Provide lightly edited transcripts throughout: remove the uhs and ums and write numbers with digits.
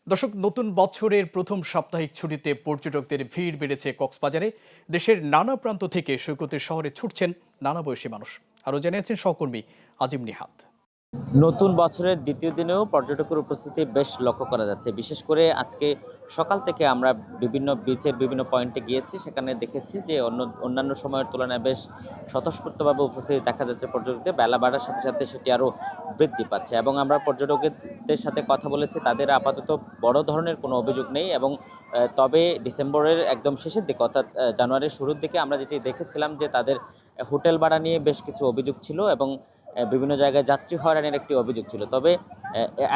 দর্শক, নতুন বছরের প্রথম সাপ্তাহিক ছুটিতে পর্যটকদের ভিড় বেড়েছে কক্সবাজারে। দেশের নানা প্রান্ত থেকে সৈকতের শহরে ছুটছেন নানা বয়সী মানুষ। আরও জানিয়েছেন সহকর্মী আজিম নিহাত। নতুন বছরের দ্বিতীয় দিনেও পর্যটকের উপস্থিতি বেশ লক্ষ্য করা যাচ্ছে। বিশেষ করে আজকে সকাল থেকে আমরা বিভিন্ন বিচের বিভিন্ন পয়েন্টে গিয়েছি, সেখানে দেখেছি যে অন্যান্য সময়ের তুলনায় বেশ স্বতঃস্ফূর্তভাবে উপস্থিতি দেখা যাচ্ছে পর্যটকদের। বেলা বাড়ার সাথে সাথে সেটি আরও বৃদ্ধি পাচ্ছে এবং আমরা পর্যটকদের সাথে কথা বলেছি, তাদের আপাতত বড় ধরনের কোনো অভিযোগ নেই এবং তবে ডিসেম্বরের একদম শেষের দিকে অর্থাৎ জানুয়ারির শুরুর দিকে আমরা যেটি দেখেছিলাম যে তাদের হোটেল ভাড়া নিয়ে বেশ কিছু অভিযোগ ছিল এবং বিভিন্ন জায়গায় যাত্রী হয়রানির একটি অভিযোগ ছিল। তবে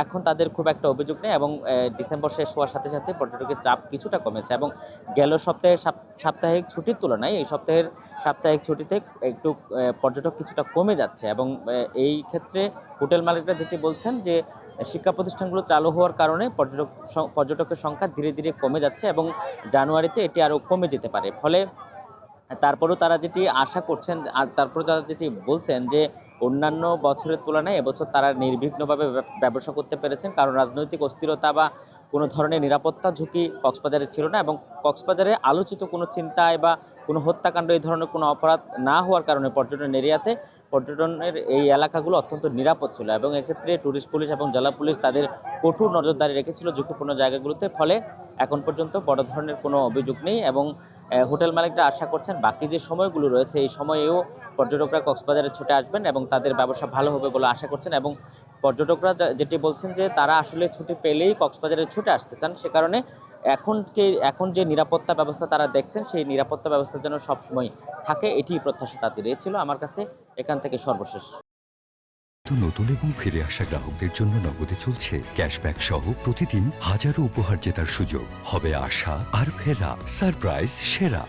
এখন তাদের খুব একটা অভিযোগ নেই এবং ডিসেম্বর শেষ হওয়ার সাথে সাথে পর্যটকের চাপ কিছুটা কমেছে এবং গেল সপ্তাহে সাপ্তাহিক ছুটির তুলনায় এই সপ্তাহের সাপ্তাহিক ছুটিতে একটু পর্যটক কিছুটা কমে যাচ্ছে এবং এই ক্ষেত্রে হোটেল মালিকরা যেটি বলছেন যে শিক্ষা প্রতিষ্ঠানগুলো চালু হওয়ার কারণে পর্যটকের সংখ্যা ধীরে ধীরে কমে যাচ্ছে এবং জানুয়ারিতে এটি আরও কমে যেতে পারে। ফলে তারপরেও তারা যেটি আশা করছেন আর তারপরে তারা যেটি বলছেন যে অন্যান্য বছরের তুলনায় এবছর তারা নির্বিঘ্নভাবে ব্যবসা করতে পেরেছেন, কারণ রাজনৈতিক অস্থিরতা বা কোনো ধরনের নিরাপত্তা ঝুঁকি কক্সবাজারে ছিল না এবং কক্সবাজারে আলোচিত কোনো ছিনতাই বা কোনো হত্যাকাণ্ড এই ধরনের কোনো অপরাধ না হওয়ার কারণে পর্যটনের এই এলাকাগুলো অত্যন্ত নিরাপদ ছিল এবং এক্ষেত্রে ট্যুরিস্ট পুলিশ এবং জেলা পুলিশ তাদের কঠোর নজরদারি রেখেছিল ঝুঁকিপূর্ণ জায়গাগুলোতে। ফলে এখন পর্যন্ত বড় ধরনের কোনো অভিযোগ নেই এবং হোটেল মালিকরা আশা করছেন বাকি যে সময়গুলো রয়েছে এই সময়েও পর্যটকরা কক্সবাজারে ছুটে আসবেন এবং তাদের ব্যবসা ভালো হবে বলে আশা করছেন এবং পর্যটকরা যেটি বলছেন যে তারা আসলে ছুটি পেলেই কক্সবাজারে ছুটে আসতে চান। সে কারণে এখন যে নিরাপত্তা ব্যবস্থা তারা দেখছেন সেই নিরাপত্তা ব্যবস্থা যেন সবসময় থাকে, এটি প্রত্যাশা তাদের। এই ছিল আমার কাছে এখান থেকে সর্বশেষ। নতুন এবং ফিরে আসা গ্রাহকদের জন্য নগদে চলছে ক্যাশব্যাক সহ প্রতিদিন হাজারো উপহার জেতার সুযোগ। হবে আশা আর ফেরা সারপ্রাইজ সেরা।